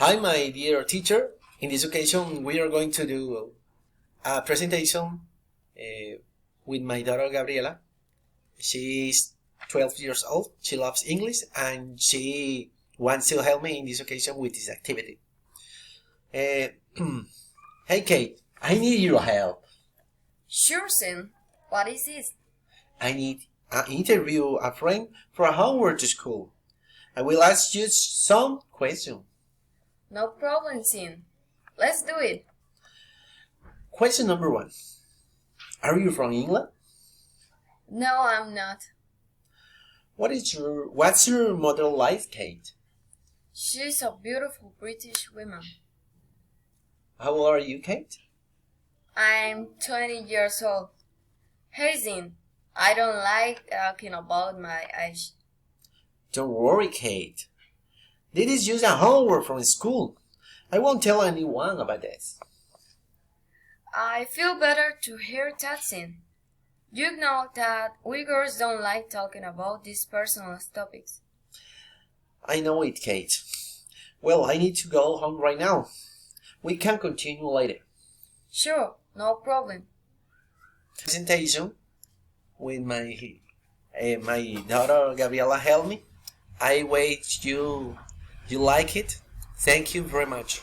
Hi, my dear teacher. In this occasion, we are going to do a presentation with my daughter Gabriela. She's 12 years old. She loves English and she wants to help me in this occasion with this activity. Hey, Kate, I need your help. Sure, Sam. What is this? I need to interview a friend for a homework to school. I will ask you some questions. No problem, Sam. Let's do it. Question number 1. Are you from England? No, I'm not. What's your mother like, Kate? She's a beautiful British woman. How old are you, Kate? I'm 20 years old. Hey, Zin, I don't like talking about my age. Don't worry, Kate. This is just a homework from school. I won't tell anyone about this. I feel better to hear that, Zin. You know that we girls don't like talking about these personal topics. I know it, Kate. Well, I need to go home right now. We can continue later. Sure, no problem. Presentation with my daughter Gabriela help me. I wait you like it. Thank you very much.